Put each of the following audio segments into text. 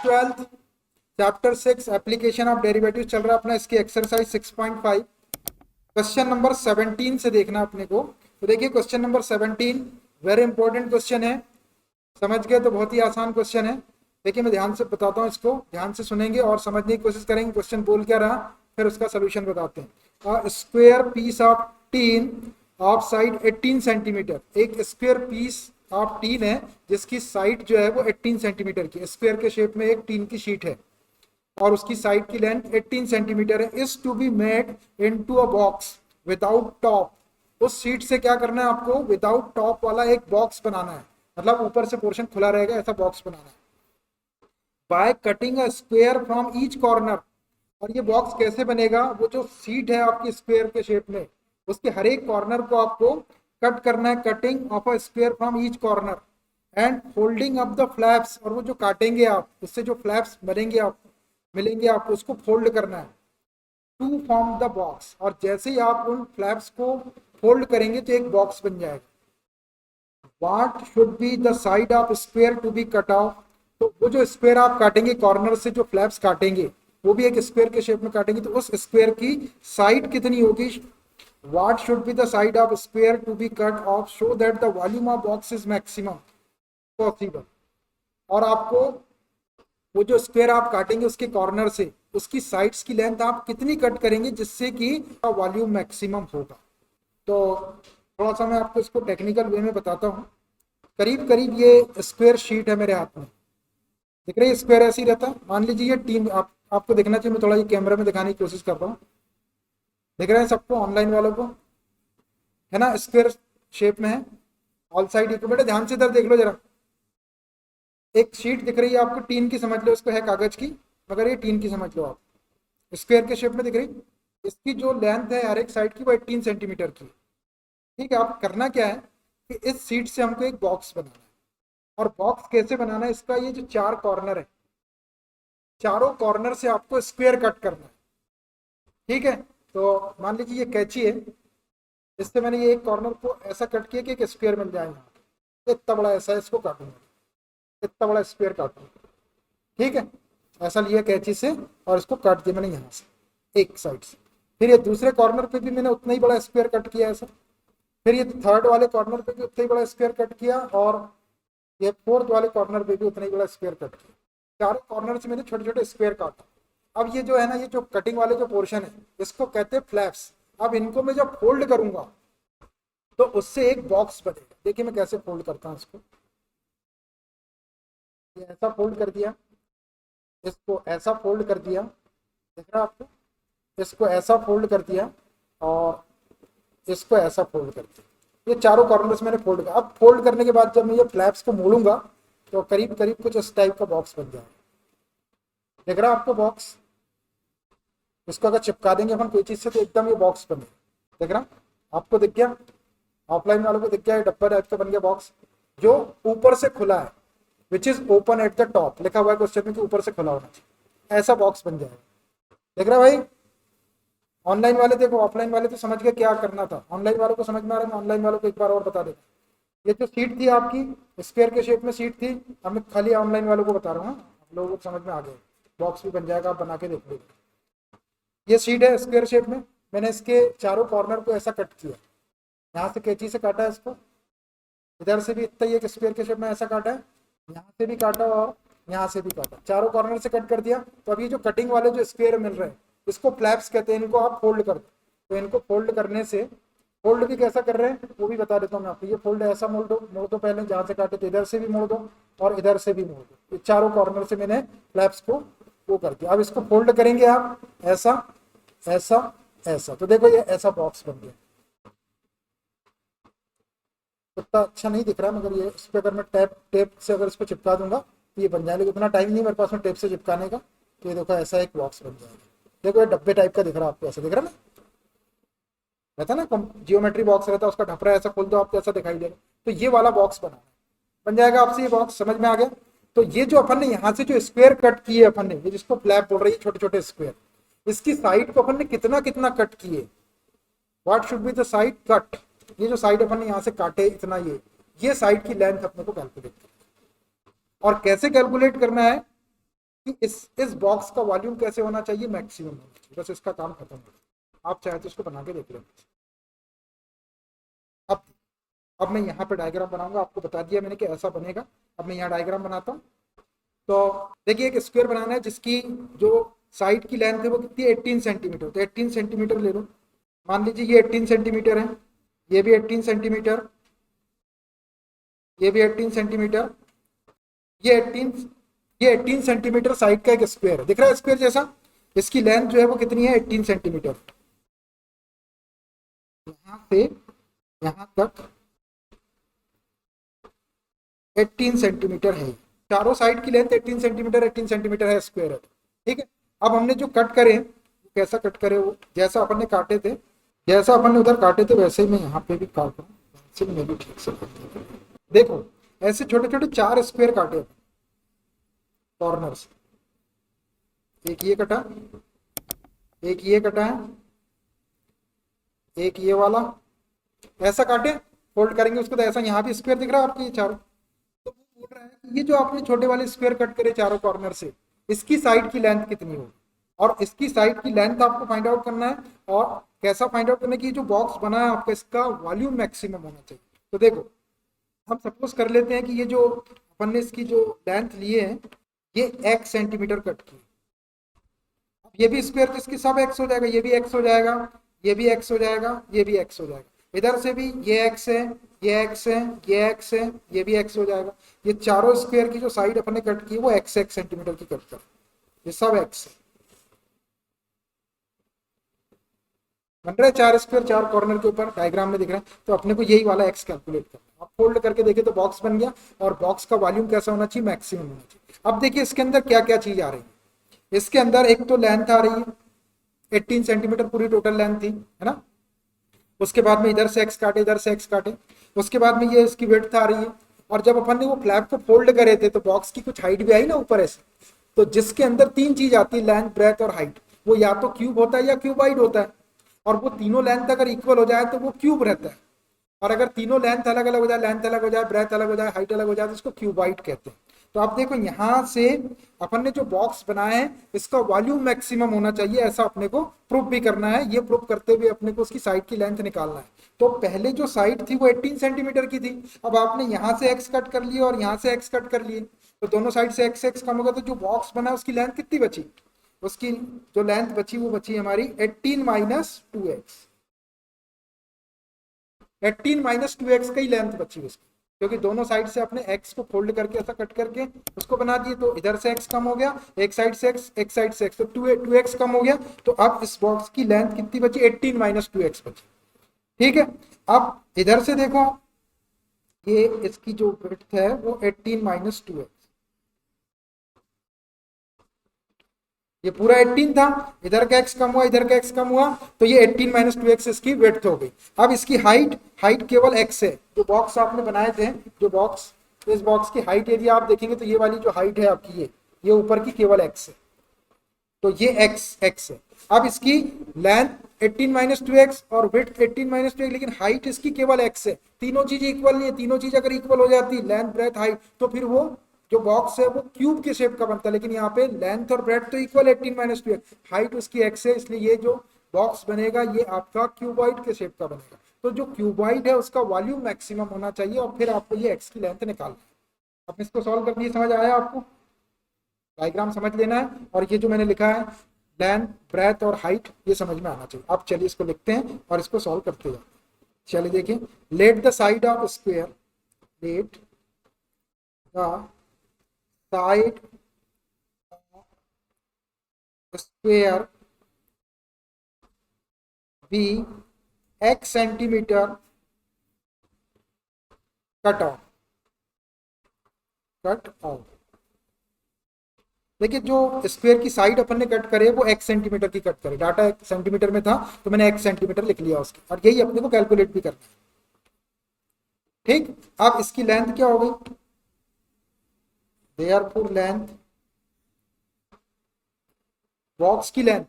Twelfth chapter 6 application of derivative चल रहा है अपना, इसकी एक्सरसाइज 6.5 क्वेश्चन नंबर 17 से देखना अपने को। तो देखिए question number 17 very important question है, समझ गए तो बहुत ही आसान क्वेश्चन है। देखिए मैं ध्यान से बताता हूँ, इसको ध्यान से सुनेंगे और समझने की कोशिश करेंगे क्वेश्चन बोल क्या रहा, फिर उसका सोल्यूशन बताते हैं। Square piece of tin of side 18 centimetre, एक स्क्वायर पीस ऑफ टीन है जिसकी साइड जो है वो 18 सेंटीमीटर की, स्क्वायर के शेप में एक टीन की शीट है और उसकी साइड की लेंथ 18 सेंटीमीटर है। Is to be made into a box without top. उस शीट से क्या करना है आपको, विदाउट टॉप वाला एक बॉक्स बनाना है, मतलब ऊपर से पोर्शन खुला रहेगा ऐसा बॉक्स बनाना है। By cutting a square from each corner, और ये बॉक्स कैसे बनेगा, वो जो शीट है आपकी स्क्वायर के शेप में उसके हर एक कॉर्नर को आपको कट करना है, cutting of a square from each corner and folding up the flaps, और वो जो काटेंगे आप उससे जो फ्लैप्स बनेंगे आप मिलेंगे आपको उसको फोल्ड करना है टू फॉर्म द बॉक्स, और जैसे ही आप उन फ्लैप्स को फोल्ड करेंगे तो एक बॉक्स बन जाएगा। What should be the side of square to be cut off, तो वो जो स्क्वायर आप काटेंगे कॉर्नर से जो फ्लैप्स काटेंगे वो भी एक स्क्वायर के शेप में काटेंगे, तो उस स्क्वायर की साइड कितनी होगी। What should be the side of square to be cut off so that the volume of box is maximum possible, और आपको वो जो स्क्वायर आप काटेंगे उसके कॉर्नर से उसकी साइड्स की लेंथ आप कितनी कट करेंगे जिससे कि वॉल्यूम मैक्सिमम होगा। तो थोड़ा सा मैं आपको इसको टेक्निकल वे में बताता हूँ। करीब करीब ये स्क्वायर शीट है मेरे हाथ में, दिख रही है, स्क्वायर ऐसे ही रहता है। मान लीजिए ये टीम आपको दिखना चाहिए, मैं थोड़ा ये कैमरा में दिखाने की कोशिश कर रहा हूँ, दिख रहा है सबको, ऑनलाइन वालों को है ना, स्क्वायर शेप में है ऑल साइड इक्वल। बेटा ध्यान से इधर देख लो जरा, एक शीट दिख रही है आपको टीन की, समझ लो इसको है कागज की, मगर ये टीन की समझ लो आप, स्क्वायर के शेप में दिख रही। इसकी जो लेंथ है हर एक साइड की वो 18 सेंटीमीटर की। ठीक है, आप करना क्या है कि इस शीट से हमको एक बॉक्स बनाना है, और बॉक्स कैसे बनाना है, इसका ये जो चार कॉर्नर है चारों कॉर्नर से आपको स्क्वायर कट करना है। ठीक है, तो मान लीजिए ये कैंची है, इससे मैंने ये एक कॉर्नर को ऐसा कट किया कि एक स्क्वायर मिल जाए, यहाँ इतना बड़ा ऐसा इसको काटूंगा, इतना बड़ा स्क्वायर काटूंगा। ठीक है, ऐसा लिया कैंची से और इसको काट दिया मैंने यहाँ से एक साइड से। फिर ये दूसरे कॉर्नर पे भी मैंने उतना ही बड़ा स्क्वायर कट किया ऐसा, फिर ये थर्ड वाले कॉर्नर पे भी उतना ही बड़ा स्क्वायर कट किया, और ये फोर्थ वाले कॉर्नर पे भी उतना ही बड़ा स्क्वायर कट किया। चारों कॉर्नर से मैंने छोटे छोटे स्क्वायर काटा। अब ये जो है ना, ये जो कटिंग वाले जो पोर्शन है इसको कहते हैं फ्लैप्स। अब इनको मैं जब फोल्ड करूंगा तो उससे एक बॉक्स बनेगा। देखिए मैं कैसे फोल्ड करता हूँ इसको, ये ऐसा फोल्ड कर दिया, इसको ऐसा फोल्ड कर दिया, देख रहा है आपको, इसको ऐसा फोल्ड कर दिया और इसको ऐसा फोल्ड कर दिया। ये चारों कॉर्नर्स मैंने फोल्ड किया। अब फोल्ड करने के बाद जब मैं ये फ्लैप्स को मोड़ूंगा तो करीब करीब कुछ इस टाइप का बॉक्स बन जाएगा। देख रहा है आपको बॉक्स, इसको अगर चिपका देंगे अपन कोई चीज से तो एकदम ये बॉक्स बने, देख रहा आपको, दिख गया, ऑफलाइन वालों को दिख गया, डब्बा टाइप का बन गया बॉक्स जो ऊपर से खुला है, which is open at the top, लिखा हुआ है क्वेश्चन में कि ऊपर से खुला होना चाहिए, ऐसा बॉक्स बन जाएगा। देख रहा भाई, ऑनलाइन वाले देखो, ऑफलाइन वाले तो समझ गए क्या करना था, ऑनलाइन वालों को समझ में आ रहा है, ऑनलाइन वालों को एक बार और बता देता। ये जो सीट थी आपकी स्क्वायर के शेप में सीट थी, अब मैं खाली ऑनलाइन वालों को बता रहा हूँ, आप लोगों को समझ में आ गया, बॉक्स भी बन जाएगा, आप बना के देख लो। ये सीट है स्क्वायर शेप में, मैंने इसके चारों कॉर्नर को ऐसा कट किया, यहाँ से कैंची से काटा है इसको, इधर से भी इतना ही एक स्क्वायर के शेप में ऐसा काटा है, यहाँ से भी काटा और यहाँ से भी काटा, चारों कॉर्नर से कट कर दिया। तो अभी जो कटिंग वाले जो स्क्वायर मिल रहे हैं इसको फ्लैप्स कहते हैं, इनको आप फोल्ड कर दो। तो इनको फोल्ड करने से, फोल्ड भी कैसा कर रहे हैं वो भी बता देता हूँ मैं आपको। ये फोल्ड ऐसा मोड़ दो पहले, जहाँ से काटे तो इधर से भी मोड़ दो और इधर से भी मोड़ दो। ये चारों कॉर्नर से मैंने फ्लैप्स को वो कर दिया। अब इसको फोल्ड करेंगे आप ऐसा ऐसा ऐसा, तो देखो ये ऐसा बॉक्स बन गया। उतना अच्छा नहीं दिख रहा मगर ये इस पर अगर मैं टेप से अगर इसको चिपका दूंगा तो ये बन जाएगा। उतना टाइम नहीं मेरे पास में टेप से चिपकाने का, तो ये देखो ऐसा एक बॉक्स बन जाएगा। देखो ये डब्बे टाइप का दिख रहा है आपको, ऐसा दिख रहा है ना, रहता ना जियोमेट्री बॉक्स रहता है, उसका ढपरा ऐसा खोल दो आपको ऐसा दिखाई देगा, तो ये वाला बॉक्स बन जाएगा आपसे। ये बॉक्स समझ में आ गया। तो ये जो अपन ने यहाँ से जो स्क्वायर कट किए अपन ने, ये जिसको फ्लैप बोल रही है, छोटे छोटे स्क्वायर, इसकी साइड को अपन ने कितना कितना कट किए, what should be the side cut, ये जो साइड अपन ने यहाँ से काटे इतना, ये साइड की लेंथ अपने को कैलकुलेट करना। और कैसे कैलकुलेट करना है, कि इस बॉक्स का वॉल्यूम कैसे होना चाहिए, मैक्सिमम होना चाहिए, बस इसका काम खत्म हो। आप चाहे तो इसको बना के देख लें। अब अब मैं यहाँ पे डायग्राम बनाऊंगा, आपको बता दिया मैंने कि ऐसा बनेगा। अब मैं यहाँ डायग्राम बनाता हूँ। तो देखिए एक स्क्वायर बनाना है जिसकी जो साइड की लेंथ है वो कितनी है, 18 सेंटीमीटर। तो 18 सेंटीमीटर ले लो, मान लीजिए ये 18 सेंटीमीटर है, ये भी 18 सेंटीमीटर, ये भी 18 सेंटीमीटर, ये 18, ये 18 सेंटीमीटर साइड का एक स्क्वायर है, दिख रहा है स्क्वायर जैसा। इसकी लेंथ जो है वो कितनी है, 18 सेंटीमीटर। यहाँ से यहाँ तक 18 सेंटीमीटर है। चारों साइड की लेंथ 18 सेंटीमीटर, 18 सेंटीमीटर है, स्क्वायर है। ठीक है। अब हमने जो कट करे, कैसा कट करे, वो जैसा अपन ने काटे थे, जैसा अपन ने उधर काटे थे वैसे ही मैं यहाँ पे भी काट रहा हूँ, वैसे मैं भी ठीक से काट रहा हूँ। देखो ऐसे छोटे छोटे 4 स्क्वायर काटे कॉर्नर से। एक ये कटा, एक ये कटा है, एक ये वाला, ऐसा काटे, फोल्ड करेंगे उसको तो ऐसा यहाँ भी स्क्वायर दिख रहा है आपको, ये चारों। तो वो बोल रहा है कि ये जो आपने छोटे वाले स्क्वायर कट करे चारों कॉर्नर से, इसकी साइड की लेंथ कितनी हो, और इसकी साइड की लेंथ आपको फाइंड आउट करना है। और कैसा फाइंड आउट करना है कि जो बॉक्स बना है आपका, इसका वॉल्यूम मैक्सिमम होना चाहिए। तो देखो हम सपोज कर लेते हैं कि ये जो अपन ने इसकी जो लेंथ लिए है ये x सेंटीमीटर कट की। अब ये भी स्क्वायर तो इसकी सब x हो जाएगा, ये भी x हो जाएगा, ये भी x हो जाएगा, ये भी x हो जाएगा, इधर से भी ये x है, ये x है, ये x है, ये भी x हो जाएगा। ये चारों स्क्वायर की जो साइड अपने कट की वो x सेंटीमीटर की कट कर, ये सब x है। बन रहा है 4 स्क्वायर, 4 कॉर्नर के ऊपर डायग्राम में दिख रहा है। तो अपने को यही वाला x कैलकुलेट करना है। आप फोल्ड करके देखें तो बॉक्स बन गया, और बॉक्स का वॉल्यूम कैसा होना चाहिए, मैक्सिमम होना चाहिए। अब देखिए इसके अंदर क्या क्या चीज आ रही है। इसके अंदर एक तो लेंथ आ रही है, 18 सेंटीमीटर पूरी टोटल लेंथ थी, है ना। उसके बाद में इधर से x काटे, इधर से x काटे। उसके बाद में ये इसकी विड्थ आ रही है। और जब अपन ने वो फ्लैप को फोल्ड करे थे तो बॉक्स की कुछ हाइट भी आई ना ऊपर ऐसे। तो जिसके अंदर 3 चीज आती है, लेंथ, ब्रेथ और हाइट, वो या तो क्यूब होता है या क्यूबाइड होता है। और वो तीनों लेंथ अगर इक्वल हो जाए तो वो क्यूब रहता है। और अगर तीनों लेंथ अलग अलग हो जाए, लेंथ अलग हो जाए, ब्रेथ अलग हो जाए, हाइट अलग हो जाए, तो इसको क्यूबाइड कहते हैं। तो आप देखो यहां से अपन ने जो बॉक्स बनाया है इसका वॉल्यूम मैक्सिमम होना चाहिए, ऐसा अपने को प्रूफ भी करना है। ये प्रूफ करते हुए अपने को उसकी साइड की लेंथ निकालना है। तो पहले जो साइड थी वो 18 सेंटीमीटर की थी। अब आपने यहां से एक्स कट कर लिया और यहां से एक्स कट कर लिए, तो दोनों साइड से एक्स एक्स कम होगा, तो जो बॉक्स बना उसकी लेंथ कितनी बची, उसकी जो लेंथ बची वो बची हमारी 18 माइनस 2x। 18 माइनस 2x का ही लेंथ बची उसकी, क्योंकि दोनों साइड से अपने x को फोल्ड करके ऐसा कट करके उसको बना दिए। तो इधर से x कम हो गया, एक साइड से x, एक साइड से x, तो 2x कम हो गया। तो अब इस बॉक्स की लेंथ कितनी बची, 18 माइनस 2x बची। ठीक है। अब इधर से देखो, ये इसकी जो विड्थ है वो 18 माइनस 2x, ये पूरा 18 था, इधर का x कम हुआ, इधर का x कम हुआ, तो ये 18 माइनस 2x इसकी विड्थ हो गई। अब इसकी हाइट, हाइट केवल x है। जो बॉक्स आपने बनाए थे, जो बॉक्स, इस बॉक्स की हाइट यदि आप देखेंगे तो ये वाली जो हाइट है आपकी, ये ऊपर की केवल x है, तो ये x है। अब इसकी लेंथ 18 माइनस 2x और विड्थ 18 माइनस 2x, लेकिन हाइट इसकी केवल x है। तीनों चीजें इक्वल नहीं है। तीनों चीज अगर इक्वल हो जाती, लेंथ, ब्रेथ, हाइट, तो फिर वो जो बॉक्स है वो क्यूब के शेप का बनता है। लेकिन यहाँ पे लेंथ और ब्रेथ तो इक्वल 18 माइनस 2x, हाइट उसकी x है, इसलिए ये जो बॉक्स बनेगा ये आपका क्यूबॉइड के शेप का बनेगा। तो जो क्यूबॉइड है उसका वॉल्यूम मैक्सिमम होना चाहिए, और फिर आपको ये x की लेंथ निकालना है। अब इसको सॉल्व करनी समझ आया आपको, डायग्राम समझ लेना है, और ये जो मैंने लिखा है लेंथ, ब्रेथ और हाइट, ये समझ में आना चाहिए। अब चलिए इसको लिखते हैं और इसको सॉल्व करते हैं। चलिए देखिए, let the side of square, let the side square be x centimetre cut off, cut off. देखिए जो स्क्वायर की साइड अपन ने कट करे वो x सेंटीमीटर की कट करे, डाटा सेंटीमीटर में था तो मैंने x सेंटीमीटर लिख लिया उसकी, और यही अपने को कैलकुलेट भी करना है। ठीक। अब इसकी लेंथ क्या हो गई, देयरफॉर लेंथ, बॉक्स की लेंथ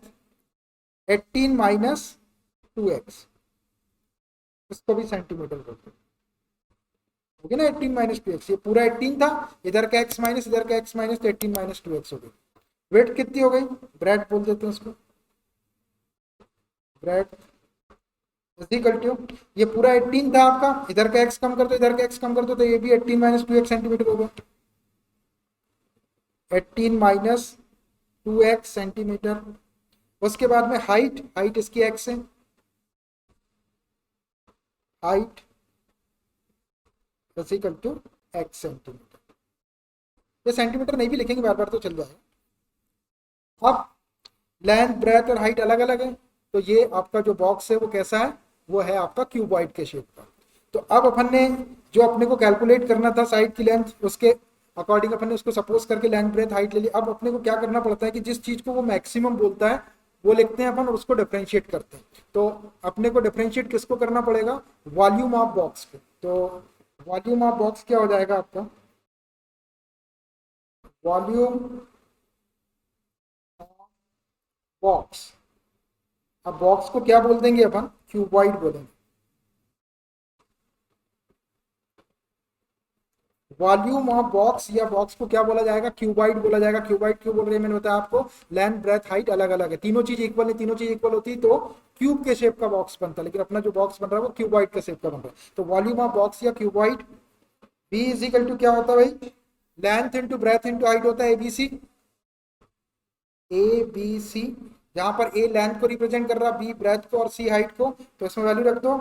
18 माइनस 2x, इसको भी सेंटीमीटर करते हैं, हो गया ना 18 माइनस 2x। ये पूरा 18 था, इधर का x माइनस, इधर का x माइनस, तो 18 माइनस 2x हो गया। वेट कितनी हो गई, ब्रेड बोल देते हैं उसको, ब्रेड इक्वल टू, ये पूरा 18 था आपका, इधर का x कम कर दो, इधर का x कम कर दो, तो ये भी 18 माइनस 2x सेंटीमीटर होगा, 18 माइनस 2x सेंटीमीटर। उसके बाद में हाइट, हाइट इसकी x है, height equal to x centimetre. ये सेंटीमीटर नहीं भी लिखेंगे बार बार तो चल जाएगा। अब लेंथ ब्रेथ और हाइट अलग अलग है, तो ये आपका जो बॉक्स है वो कैसा है, वो है आपका क्यूबॉइड के शेप का। तो अब अपन ने जो अपने को कैलकुलेट करना था साइड की लेंथ, उसके अकॉर्डिंग अपन ने उसको सपोज करके लेंथ ब्रेथ हाइट ले ली। अब अपने को क्या करना पड़ता है कि जिस चीज को वो मैक्सिमम बोलता है वो लिखते हैं अपन और उसको डिफरेंशिएट करते हैं। तो अपने को डिफरेंशिएट किसको करना पड़ेगा, वॉल्यूम ऑफ बॉक्स को। तो वॉल्यूम ऑफ बॉक्स क्या हो जाएगा आपका, वॉल्यूम बॉक्स। अब बॉक्स को क्या बोल देंगे अपन, क्यूबॉइड बोलेंगे। वॉल्यूम ऑफ बॉक्स या बॉक्स को क्या बोला जाएगा, क्यूबॉइड बोला जाएगा। क्यूबॉइड क्यों बोल रहे हैं, मैंने बताया आपको, लेंथ ब्रेथ हाइट अलग अलग है, तीनों चीज इक्वल है, तीनों चीज इक्वल होती तो क्यूब के शेप का बॉक्स बनता, लेकिन अपना जो बॉक्स बन रहा है वो क्यूबॉइड के शेप का बन रहा है। तो वॉल्यूम ऑफ बॉक्स या cuboid, V is equal to क्या होता है भाई, length into breadth into height होता है एबीसी, ए बी सी, जहां पर ए लेंथ को रिप्रेजेंट कर रहा है, बी ब्रेथ को और सी हाइट को, तो इसमें वैल्यू रख दो।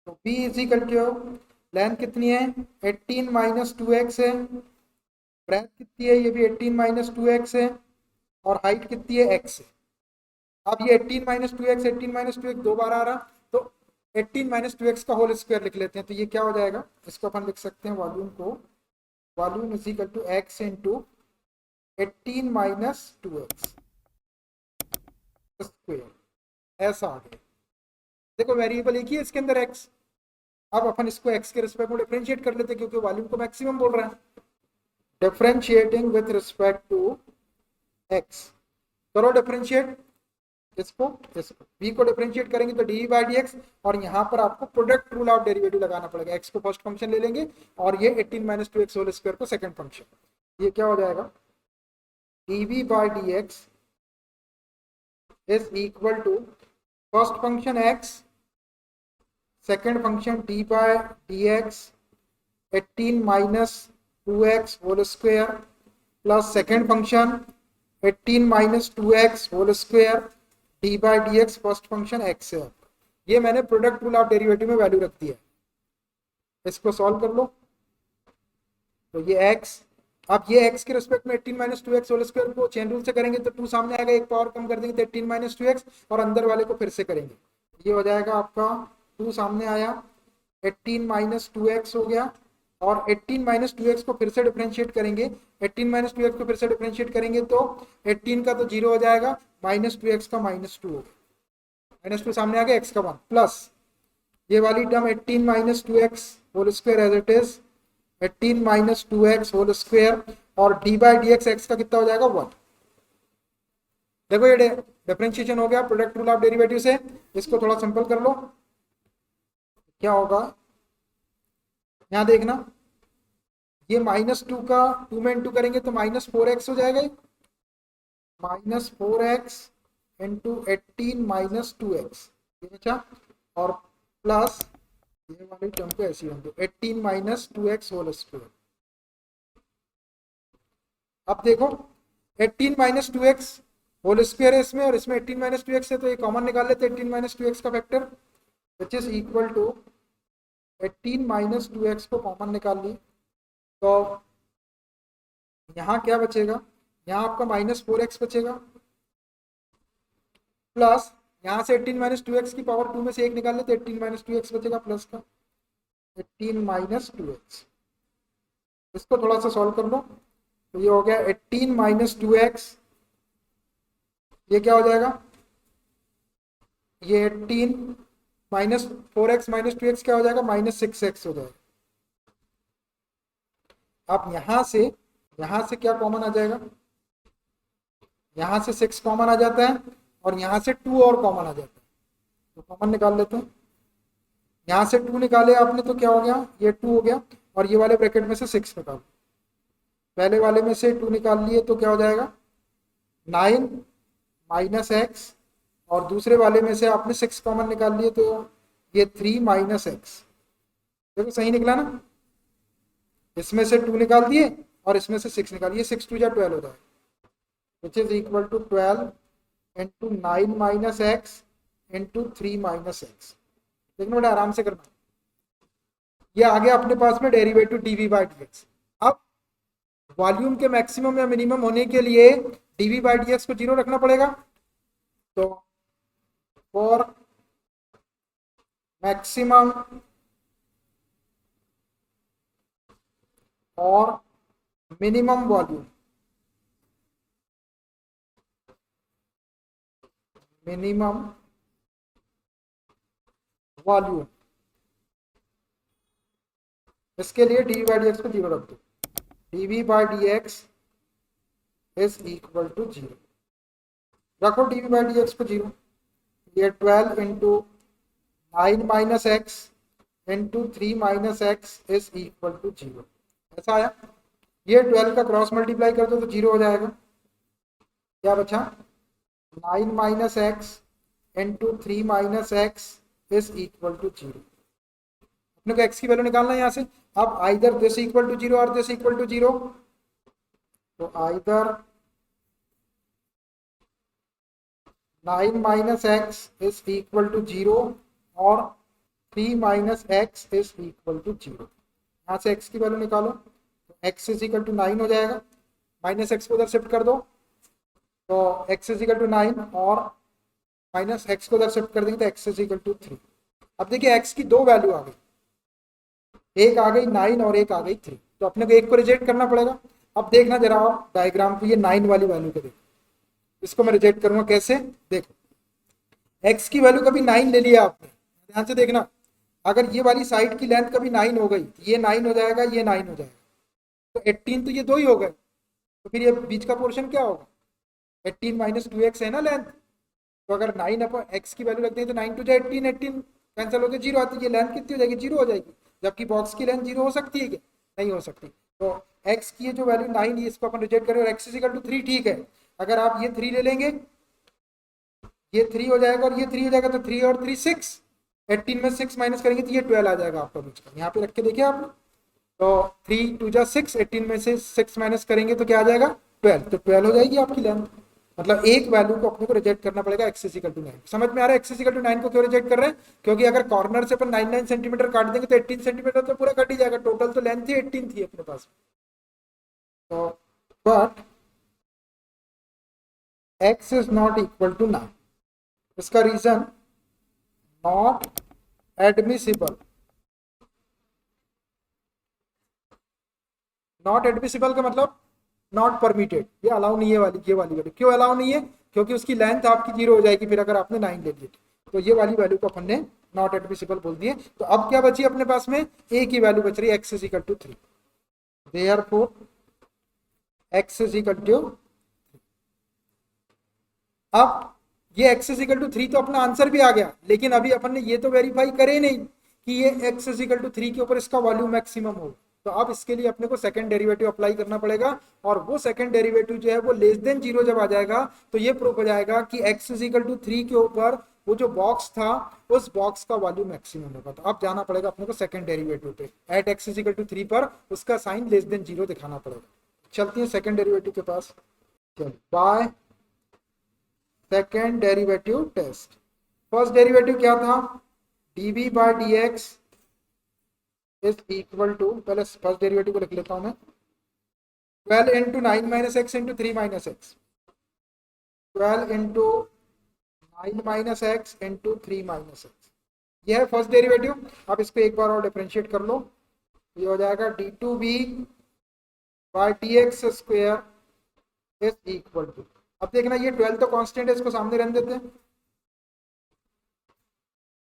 तो V is equal to, length कितनी है 18 माइनस 2x है, ब्रेथ कितनी है, ये भी 18 माइनस 2x है, और हाइट कितनी है x है। अब ये 18 माइनस 2x, 18 माइनस 2x दो बार आ रहा, तो 18 माइनस 2x का होल स्क्वायर लिख लेते हैं, तो ये क्या हो जाएगा, इसको अपन लिख सकते हैं वॉल्यूम को, volume is equal to x into 18 minus 2x square, ऐसा आ गया। देखो वेरिएबल एक ही है इसके अंदर x। अब अपन इसको x के रिस्पेक्ट में डिफरेंशिएट कर लेते हैं क्योंकि वॉल्यूम को मैक्सिमम बोल रहा है। Differentiating with respect to x, करो डिफरेंशिएट इसको, v को डिफरेंशिएट करेंगे तो डी बाई डी एक्स, और यहाँ पर आपको प्रोडक्ट रूल ऑफ डेरिवेटिव लगाना पड़ेगा। x को फर्स्ट फंक्शन ले लेंगे और ये 18 माइनस 2x होल स्क्वायर को सेकंड फंक्शन, ये क्या हो जाएगा, dv by D x is equal to first function x, second function d by D x 18 minus 2x whole square plus second function 18 minus 2x whole square d by D x, first function x है। ये मैंने product rule of derivative में value रख दिया, इसको solve कर लो। तो ये x, अब ये x के रिस्पेक्ट में 18 माइनस 2x होल स्क्वायर को चेन रूल से करेंगे तो 2 सामने आएगा, एक पावर कम कर देंगे तो 18 माइनस 2x, और अंदर वाले को फिर से करेंगे, ये हो जाएगा आपका 2 सामने आया, 18 माइनस 2x हो गया, और 18 माइनस 2x को फिर से डिफरेंशिएट करेंगे, 18 माइनस 2x को फिर से डिफरेंशिएट करेंगे तो 18 का तो 0 हो जाएगा, माइनस 2x का माइनस 2 होगा, माइनस 2 सामने आ गया, x का 1 प्लस ये वाली term 18 minus 2x whole square as it is 18 minus 2x whole square, और D by D X X का कितना हो जाएगा 1। देखो ये डिफरेंशिएशन हो गया प्रोडक्ट रूल ऑफ डेरिवेटिव से। इसको थोड़ा सिंपल कर लो, क्या होगा, यहाँ देखना, ये -2 का 2 में इंटू करेंगे तो -4x हो जाएगा, -4x इंटू 18 माइनस 2x, अच्छा, और प्लस ये वाली टर्म को ऐसे ही 18 माइनस 2x होल स्क्वायर। अब देखो 18 माइनस 2x होल स्क्वायर है इसमें, और इसमें 18 माइनस 2x है, तो ये कॉमन निकाल लेते हैं 18 माइनस 2x का factor, which is equal to 18 minus 2x को कॉमन निकाल ली, तो यहाँ क्या बचेगा, यहाँ आपका -4x बचेगा, प्लस यहाँ से 18 माइनस 2x की पावर 2 में से 1 निकाल लेते, 18 माइनस 2x बचेगा प्लस का 18 माइनस 2x। इसको थोड़ा सा सॉल्व कर लो, तो ये हो गया 18 माइनस 2x, ये क्या हो जाएगा, ये 18 माइनस 4x माइनस 2x क्या हो जाएगा, -6x हो जाएगा। अब यहाँ से क्या कॉमन आ जाएगा, यहाँ से 6 कॉमन आ जाता है, और यहाँ से 2 और कॉमन आ जाता है, तो कॉमन निकाल लेते हैं। यहाँ से 2 निकाले आपने तो क्या हो गया, ये 2 हो गया, और ये वाले ब्रैकेट में से 6 निकालो, पहले वाले में से 2 निकाल लिए तो क्या हो जाएगा 9 माइनस एक्स, और दूसरे वाले में से आपने 6 कॉमन निकाल लिए तो ये 3 माइनस एक्स। देखो सही निकला ना, इसमें से 2 निकाल दिए और इसमें से 6 निकाल दिए, 6 2 जा 12 हो जाए, which is equal to 12 into 9 minus x into 3 minus x. देखना बड़ा आराम से करना। ये आ गया अपने पास में derivative dv by D x. अब वॉल्यूम के मैक्सिमम या मिनिमम होने के लिए डीवी बाई डी एक्स को 0 रखना पड़ेगा। तो फॉर मैक्सिमम और मिनिमम वॉल्यूम, मिनिमम वॉल्यूम, इसके लिए डी बाई डी एक्स को 0 रख दो। Dv by D x is equal to 0, रखो डीवी बाई डी एक्स को 0। ये 12 into 9 minus x into 3 minus x is equal to 0, ऐसा आया। ये 12 का क्रॉस मल्टीप्लाई कर दो तो 0 हो जाएगा। क्या बचा? 9 minus x into 3 minus x is equal to 0। अपने को एक्स की वैल्यू निकालना है यहाँ से। अब आइदर दिस इक्वल टू 0 और दिस इक्वल टू 0, तो either 9 minus x is equal to 0 और 3 minus x is equal to 0। यहाँ से एक्स की वैल्यू निकालो तो एक्स इज इक्वल टू 9 हो जाएगा, माइनस एक्स को उधर शिफ्ट कर दो तो एक्स इज इक्वल टू 9 और माइनस एक्स को उधर शिफ्ट कर देंगे तो एक्स इज इक्वल टू 3। अब देखिए एक्स की दो वैल्यू आ गई, एक आ गई 9 और एक आ गई 3, तो अपने को एक को रिजेक्ट करना पड़ेगा। अब देखना जरा आप डायग्राम को, ये 9 वाली वैल्यू को देखो, इसको मैं रिजेक्ट करूंगा कैसे। देखो x की वैल्यू कभी 9 ले लिया आपने, ध्यान से देखना, अगर ये वाली साइड की लेंथ कभी 9 हो गई, ये 9 हो जाएगा, ये 9 हो जाएगा, तो 18 तो ये दो ही हो गए, तो फिर ये बीच का पोर्शन क्या होगा? 18 माइनस 2x है ना लेंथ, तो अगर 9 अपन x की वैल्यू रखते हैं तो 9 टू 18, 18 कैंसिल होकर 0 आती है, ये लेंथ कितनी हो जाएगी? 0 हो जाएगी। जबकि बॉक्स की लेंथ 0 हो सकती है क्या? नहीं हो सकती। तो x की जो वैल्यू 9 है इसको अपन रिजेक्ट करें और x इज इक्वल टू 3, ठीक है। अगर आप ये 3 ले लेंगे, ये 3 हो जाएगा और ये 3 हो जाएगा, तो 3 और 3 6, 18 में 6 माइनस करेंगे तो ये 12 आ जाएगा आपका बीच का। यहाँ पे रख के देखिए आप, तो 3 2 जा 6, 18 में से 6 माइनस करेंगे तो क्या आ जाएगा? 12, तो 12 हो जाएगी आपकी लेंथ। मतलब एक वैल्यू को अपने को रिजेक्ट करना पड़ेगा, x इज इक्वल टू 9। समझ में आ रहा है x इज इक्वल टू 9 को क्यों रिजेक्ट कर रहे हैं? क्योंकि अगर कॉर्नर से अपन 9 सेंटीमीटर काट देंगे तो 18 सेंटीमीटर तो पूरा कट ही जाएगा, टोटल तो लेंथ ही 18 थी अपने पास। तो but x is not equal to 9, इसका reason not admissible. Not admissible का मतलब नॉट परमिटेड, ये अलाउ नहीं है वाली, ये वाली वैल्यू क्यों अलाउ नहीं है? क्योंकि उसकी लेंथ आपकी 0 हो जाएगी फिर अगर आपने 9 ले लिए, तो ये वाली वैल्यू को अपन ने नॉट एडमिसिबल बोल दिए। तो अब क्या बची अपने पास में? एक ही वैल्यू बच रही है, x is equal to 3, therefore x is equal to. अब ये x इज इक्वल टू 3 तो अपना आंसर भी आ गया, लेकिन अभी अपन ने ये तो वेरीफाई करे नहीं कि ये x इज इक्वल टू 3 के ऊपर इसका वॉल्यूम मैक्सिमम हो। तो अब इसके लिए अपने को सेकंड डेरिवेटिव अप्लाई करना पड़ेगा, और वो सेकंड डेरिवेटिव जो है वो लेस देन 0 जब आ जाएगा तो ये प्रूफ हो जाएगा कि x इज इक्वल टू 3 के ऊपर वो जो बॉक्स था उस बॉक्स का वॉल्यूम मैक्सिमम होगा। तो अब जाना पड़ेगा अपने को सेकंड डेरिवेटिव पे, at x is equal to 3 पर उसका साइन लेस देन 0 दिखाना पड़ेगा। चलती है सेकंड डेरिवेटिव के पास। चलो by second derivative test. First derivative क्या था? dv by dx is equal to, पहले फर्स्ट डेरिवेटिव को लिख लेता हूं मैं, 12 into 9 minus x into 3 minus x, 12 into 9 minus x into 3 minus x, यह है फर्स्ट डेरिवेटिव। अब इसको एक बार और डिफरेंशिएट कर लो, ये हो जाएगा d2b by dx square is equal to. अब देखना ये 12 तो कांस्टेंट है, इसको सामने रहने देते हैं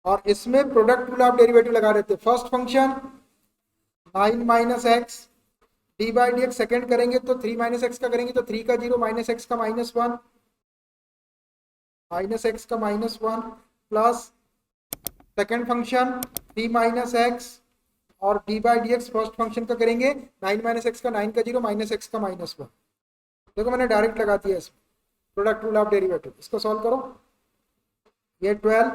और इसमें प्रोडक्ट रूल आप डेरिवेटिव लगा देते हैं। First function 9 minus x D by D x, second करेंगे तो 3 माइनस एक्स का करेंगे तो 3 का 0 माइनस एक्स का -1 माइनस एक्स का -1 plus second function 3 minus X और D by D x first function का करेंगे 9 माइनस एक्स का 9 का 0 माइनस एक्स का -1। देखो मैंने डायरेक्ट लगा दिया इसमें, प्रोडक्ट रूल ऑफ डेरिवेटिव, इसको सॉल्व करो। ये 12,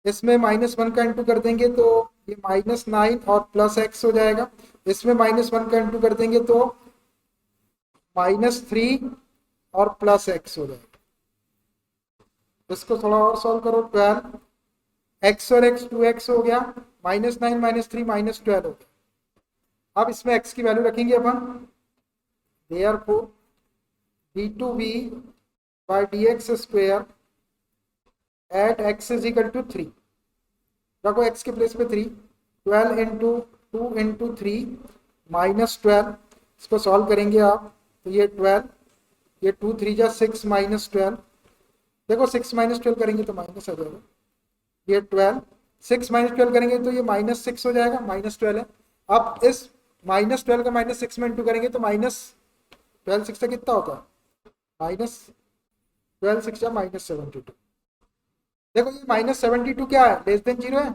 इसमें -1 का इंटू कर देंगे तो ये -9 और प्लस एक्स हो जाएगा। इसमें -1 का इंटू कर देंगे तो -3 और प्लस एक्स हो जाएगा। इसको थोड़ा और सॉल्व करो। 12 एक्स और एक्स 2x हो गया, -9 -3 -12 हो गया। अब इसमें x की वैल्यू रखेंगे अपन, therefore d2v by dx square at x is equal to 3, रखो x के प्लेस पे 3, 12 इंटू 2 इंटू 3 -12, इसको सॉल्व करेंगे आप तो ये 12, ये 2 3 जा 6 -12, देखो 6 -12 करेंगे तो माइनस आ जाएगा, ये 12 6 -12 करेंगे तो ये -6 हो जाएगा, -12 है। अब इस -12 का -6 में इंटू करेंगे तो -12 6 से कितना होता है, -12 6 या -72। देखो ये -72 क्या है, लेस देन 0 है।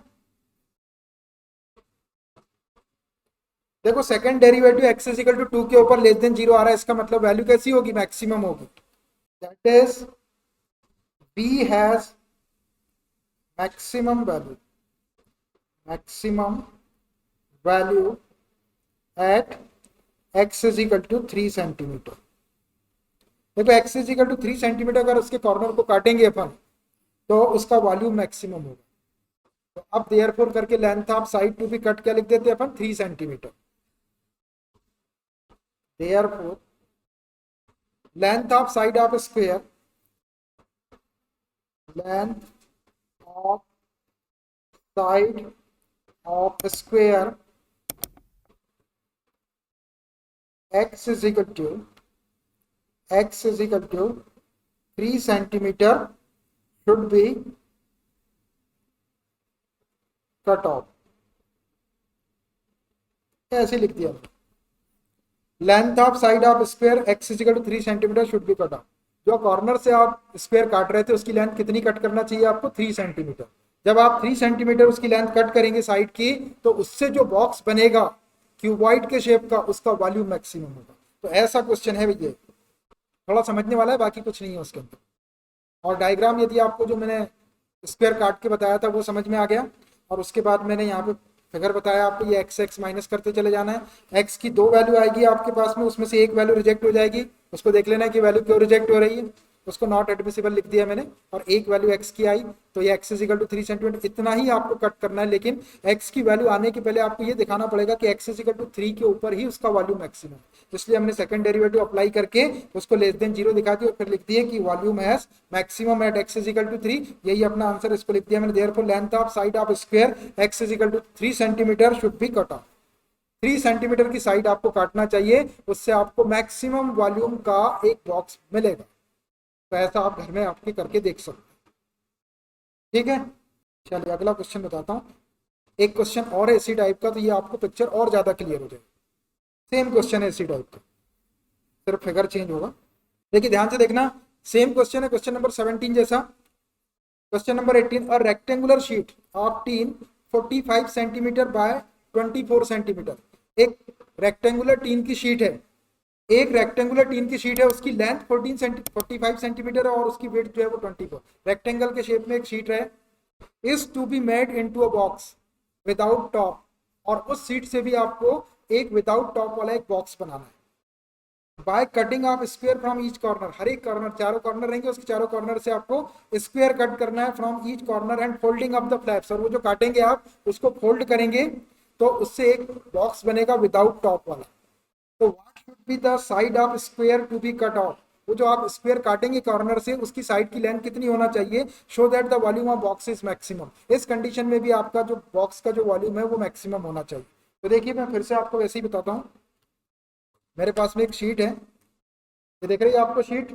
देखो second derivative x is equal to 2 के ऊपर लेस देन 0 आ रहा है, इसका मतलब वैल्यू कैसी होगी, मैक्सिमम होगी। That is b has maximum value at x is equal to 3 centimetre. देखो x is equal to 3 centimetre अगर उसके कॉर्नर को काटेंगे अपन तो उसका वॉल्यूम मैक्सिमम होगा। तो अब देयरफॉर करके length of side to be cut क्या लिख देते हैं अपन, 3 centimetre. Therefore length of side of square, length of side of square x is equal to 3 centimeter should be cut off, ऐसे लिख दिया। Length of side of square x is equal to 3 centimetre should be cut off. जो corner से आप square काट रहे थे उसकी लेंथ कितनी कट करना चाहिए आपको, 3 सेंटीमीटर। जब आप 3 सेंटीमीटर उसकी लेंथ कट करेंगे साइड की तो उससे जो बॉक्स बनेगा क्यूबॉइड के शेप का, उसका वॉल्यूम मैक्सिमम होगा। तो ऐसा क्वेश्चन है भैया, थोड़ा समझने वाला है, बाकी कुछ नहीं है उसके अंदर। और डायग्राम यदि आपको जो मैंने स्क्वायर काट के बताया था वो समझ में आ गया, और उसके बाद मैंने यहाँ पे फिगर बताया आपको, ये x माइनस करते चले जाना है। x की 2 वैल्यू आएगी आपके पास में, उसमें से एक वैल्यू रिजेक्ट हो जाएगी, उसको देख लेना कि वैल्यू क्यों रिजेक्ट हो रही है, उसको नॉट एडमिसिबल लिख दिया मैंने। और एक वैल्यू x की आई तो ये x is equal to 3 centimetre, इतना ही आपको कट करना है। लेकिन x की वैल्यू आने के पहले आपको ये दिखाना पड़ेगा कि x इज इक्वल टू 3 के ऊपर ही उसका वॉल्यूम मैक्सिमम, इसलिए हमने सेकंड डेरिवेटिव अप्लाई करके उसको लेस देन 0 दिखा दिया और फिर लिख दिए कि volume has maximum at x is equal to 3। यही अपना आंसर, इसको लिख दिया मैंने। Therefore length of side of square x is equal to 3 centimetre should be cut off. 3 सेंटीमीटर की साइड आपको काटना चाहिए, उससे आपको मैक्सिमम वॉल्यूम का एक बॉक्स मिलेगा। तो ऐसा आप घर में आपके करके देख सकते हैं, ठीक है। चलिए अगला क्वेश्चन बताता हूँ। एक क्वेश्चन और है इसी टाइप का, तो ये आपको पिक्चर और ज्यादा क्लियर हो जाएगी। सेम क्वेश्चन है इसी टाइप का, सिर्फ फिगर चेंज होगा। देखिए ध्यान से देखना, सेम क्वेश्चन है, क्वेश्चन नंबर 17 जैसा। Question number 18, a rectangular sheet of tin 45 centimetre bye 24 centimetre. एक रेक्टेंगुलर टीन की शीट है, एक रेक्टेंगुलर टीन की शीट है, उसकी लेंथ 45 सेंटीमीटर है और उसकी वेट जो है वो 24। रेक्टेंगल के शेप में एक शीट है, is to be made into a box without top, और उस शीट से भी आपको एक विदाउट टॉप वाला एक बॉक्स बनाना है। By cutting off square from each corner, हर एक कॉर्नर, चारों कॉर्नर रहेंगे, उसके चारों कॉर्नर से आपको स्क्वायर कट करना है from each corner and folding up the flaps, और वो जो काटेंगे आप उसको फोल्ड करेंगे तो उससे एक बॉक्स बनेगा विदाउट टॉप वाला। तो what should be the side of square to be cut off, वो जो आप स्क्वायर काटेंगे कॉर्नर से उसकी साइड की लेंथ कितनी होना चाहिए, show that the volume of box is maximum. इस कंडीशन में भी आपका जो बॉक्स का जो वॉल्यूम है वो मैक्सिमम होना चाहिए। तो देखिए मैं फिर से आपको वैसे ही बताता हूँ। मेरे पास में एक शीट है, ये देख रही है आपको शीट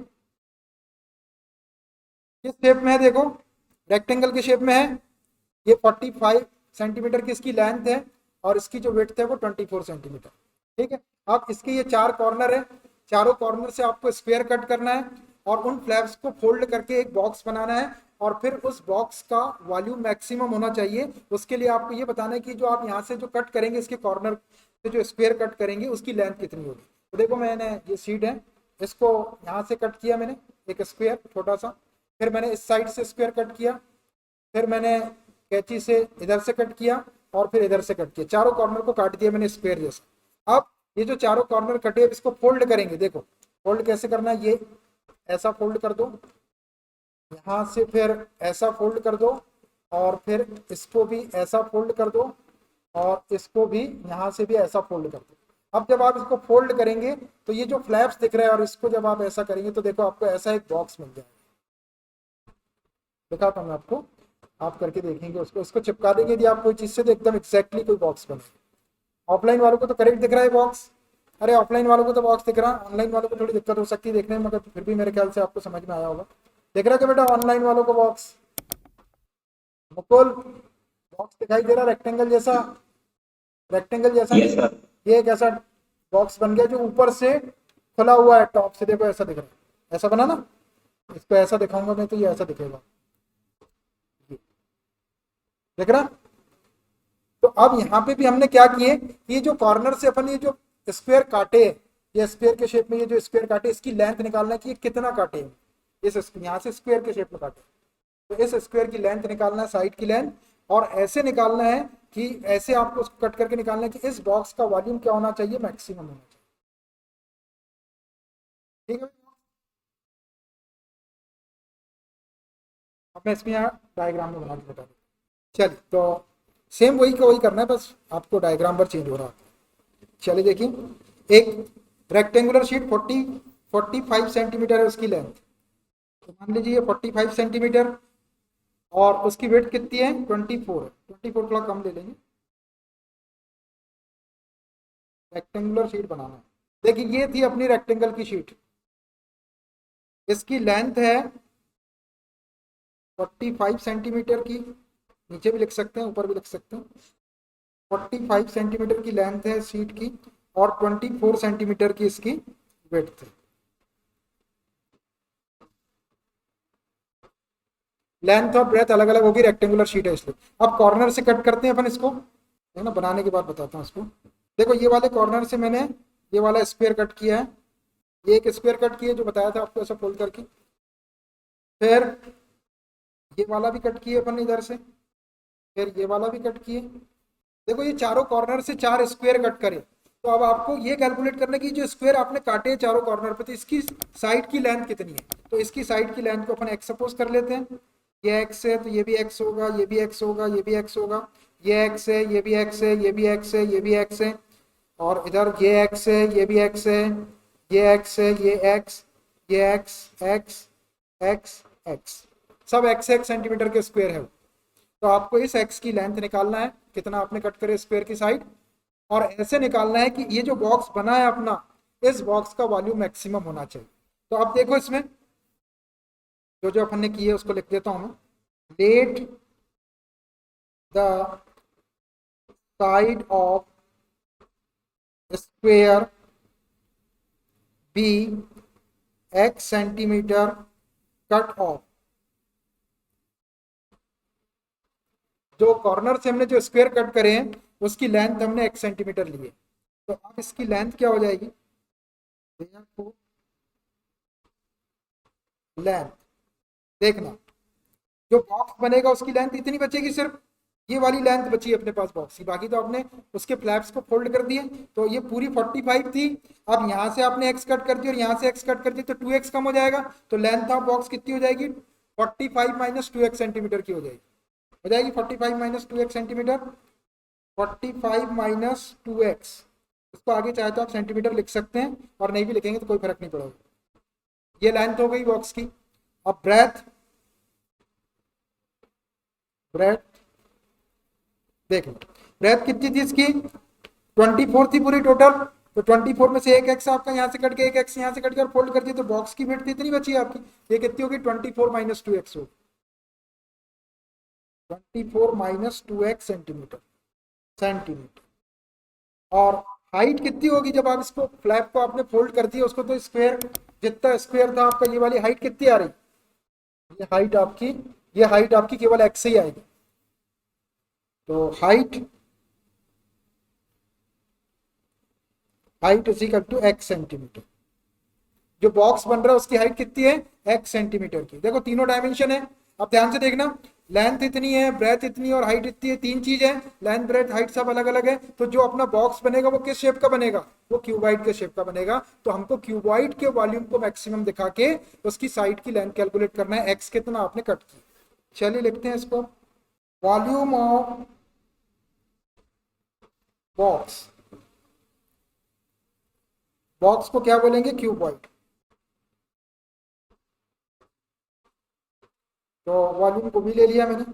किस शेप में है, देखो रेक्टेंगल के शेप में है। ये 45 सेंटीमीटर की इसकी लेंथ है और इसकी जो विड्थ है वो 24 सेंटीमीटर, ठीक है। अब इसके ये 4 कॉर्नर है, चारों कॉर्नर से आपको स्क्वायर कट करना है और उन फ्लैप्स को फोल्ड करके एक बॉक्स बनाना है, और फिर उस बॉक्स का वॉल्यूम मैक्सिमम होना चाहिए। उसके लिए आपको ये बताना है कि जो आप यहाँ से जो कट करेंगे इसके कॉर्नर से जो स्क्वायर कट करेंगे उसकी लेंथ कितनी होगी। तो देखो मैंने ये शीट है, इसको यहाँ से कट किया मैंने एक स्क्वायर छोटा सा, फिर मैंने इस साइड से स्क्वायर कट किया, फिर मैंने कैंची से इधर से कट किया और फिर इधर से कट किया, चारों कॉर्नर को काट दिया मैंने स्क्वायर जैसा। अब ये जो चारों कॉर्नर कटे अब इसको फोल्ड करेंगे। देखो फोल्ड कैसे करना है, ये ऐसा फोल्ड कर दो, यहाँ से फिर ऐसा फोल्ड कर दो और फिर इसको भी ऐसा फोल्ड कर दो और इसको भी यहाँ से भी ऐसा फोल्ड कर दो। अब जब आप इसको फोल्ड करेंगे तो ये जो फ्लैप्स दिख रहा है और इसको जब आप ऐसा करेंगे तो देखो आपको ऐसा एक बॉक्स मिल जाएगा। दिखाता हूँ मैं आपको, आप करके देखेंगे उसको, इसको चिपका देंगे यदि आप कोई चीज से तो एकदम एक्जैक्टली कोई बॉक्स बनेगा। ऑफलाइन वालों को तो करेक्ट दिख रहा है बॉक्स, अरे ऑफलाइन वालों को तो बॉक्स दिख रहा है, ऑनलाइन वालों को थोड़ी दिक्कत हो सकती है देखने में, मगर फिर भी मेरे ख्याल से आपको समझ में आया होगा। देख रहा है क्या बेटा ऑनलाइन वालों को बॉक्स? मुकुल बॉक्स दिखाई दे रहा रेक्टेंगल जैसा? रेक्टेंगल जैसा यस सर। ये एक ऐसा बॉक्स बन गया जो ऊपर से खुला हुआ है, टॉप से देखो ऐसा दिख रहा है, ऐसा बना ना। इसको ऐसा दिखाऊंगा मैं तो ये ऐसा दिखेगा, देख रहा। तो अब यहाँ पे भी हमने क्या किए, ये जो कॉर्नर से अपन ये जो स्क्वायर काटे, ये स्क्वायर के शेप में ये जो स्क्वायर काटे इसकी लेंथ निकालना है कि ये कितना काटे हैं। इस यहाँ से स्क्वायर के शेप में काटे तो इस स्क्वायर की लेंथ निकालना है, साइड की लेंथ, और ऐसे निकालना है कि ऐसे आपको उसको कट करके निकालना है कि इस बॉक्स का वॉल्यूम क्या होना चाहिए, मैक्सिमम होना चाहिए। ठीक है, अब मैं इसमें यहाँ डायग्राम में बना के बता दूँ। चलिए तो सेम वही का वही करना है, बस आपको डायग्राम पर चेंज हो रहा है। चलिए देखिए, एक रेक्टेंगुलर शीट 45 सेंटीमीटर है उसकी लेंथ, तो मान लीजिए 45 सेंटीमीटर और उसकी वेट कितनी है 24 है, 24 थोड़ा कम ले लेंगे। रेक्टेंगुलर शीट बनाना है, देखिए ये थी अपनी रेक्टेंगल की शीट, इसकी लेंथ है 45 सेंटीमीटर की, नीचे भी लिख सकते हैं ऊपर भी लिख सकते हैं। 45 सेंटीमीटर की लेंथ है शीट की और 24 सेंटीमीटर की इसकी विड्थ है। लेंथ और ब्रेथ अलग अलग होगी, रेक्टेंगुलर शीट है इसलिए। अब कॉर्नर से कट करते हैं अपन इसको, है ना, बनाने के बाद बताता हूँ इसको। देखो ये वाले कॉर्नर से मैंने ये वाला स्क्वायर कट किया है, ये एक स्क्वायर कट किया जो बताया था आपको ऐसा फोल्ड करके, फिर ये वाला भी कट किए अपन इधर से, फिर ये वाला भी कट किए। देखो ये चारों कॉर्नर से 4 स्क्वायर कट करे, तो अब आपको ये कैलकुलेट करना कि जो स्क्वायर आपने काटे हैं चारों कॉर्नर पे तो इसकी साइड की लेंथ कितनी है। तो इसकी साइड की लेंथ को अपन एक्स सपोज कर लेते हैं, ये एक्स है तो ये भी एक्स होगा, ये भी एक्स होगा, ये भी एक्स होगा, ये एक्स है, ये भी एक्स है, ये भी एक्स है, ये भी एक्स है, और इधर ये एक्स है, ये भी एक्स है, ये एक्स है, ये एक्स, ये एक्स, एक्स, एक्स, एक्स, सब एक्स एक्स सेंटीमीटर के स्क्वायर है। तो आपको इस एक्स की लेंथ निकालना है, कितना आपने कट करे स्क्वायर की साइड, और ऐसे निकालना है कि ये जो बॉक्स बना है अपना, इस बॉक्स का वॉल्यूम मैक्सिमम होना चाहिए। तो अब देखो इसमें जो जो अपन ने किए उसको लिख देता हूं मैं। Let the side of square be x centimetre cut off, जो कॉर्नर से हमने जो स्क्वायर कट करे हैं उसकी लेंथ हमने एक्स सेंटीमीटर ली है। तो अब इसकी लेंथ क्या हो जाएगी, लेंथ देखना, जो बॉक्स बनेगा उसकी लेंथ इतनी बचेगी, सिर्फ ये वाली लेंथ बची है अपने पास बॉक्स की, बाकी तो आपने उसके फ्लैप्स को फोल्ड कर दिए। तो ये पूरी 45 थी, अब यहाँ से आपने एक्स कट कर दी और यहाँ से एक्स कट कर दी तो 2x कम हो जाएगा, तो लेंथ ऑफ बॉक्स कितनी हो जाएगी 45 माइनस 2x सेंटीमीटर की हो जाएगी 45 minus 2x centimetre, 45 minus 2x, इसको आगे चाहे तो आप सेंटीमीटर लिख सकते हैं और नहीं भी लिखेंगे तो कोई फर्क नहीं पड़ेगा। ये लेंथ हो गई बॉक्स की। अब ब्रेथ, ब्रेथ देख लो, ब्रेथ कितनी थी इसकी 24 थी पूरी टोटल, तो 24 में से एक एक्स आपका यहाँ से कट के एक एक्स यहाँ से कट के और फोल्ड कर दिया, तो बॉक्स की विड्थ इतनी बची है आपकी, ये कितनी होगी 24 माइनस 2x होगी, 24 माइनस 2x सेंटीमीटर, और हाइट कितनी होगी जब आप इसको फ्लैप को आपने फोल्ड कर दिया उसको, तो स्क्वायर जितना स्क्वायर था आपका, ये वाली हाइट कितनी आ रही, ये हाइट आपकी केवल एक्स से ही आएगी। तो height is equal to x centimetre, जो बॉक्स बन रहा है उसकी हाइट कितनी है, x सेंटीमीटर की। देखो तीनों डायमेंशन है, अब ध्यान से देखना, लेंथ इतनी है, ब्रेथ इतनी है और हाइट इतनी है, तीन चीज है, लेंथ ब्रेथ हाइट सब अलग अलग है। तो जो अपना बॉक्स बनेगा वो किस शेप का बनेगा, वो क्यूबॉइड के शेप का बनेगा। तो हमको क्यूबॉइड के वॉल्यूम को मैक्सिमम दिखा के उसकी साइड की लेंथ कैलकुलेट करना है, एक्स कितना आपने कट की। चलिए लिखते हैं इसको, वॉल्यूम ऑफ बॉक्स, बॉक्स को क्या बोलेंगे, क्यूबॉइड। तो वॉल्यूम को भी ले लिया मैंने,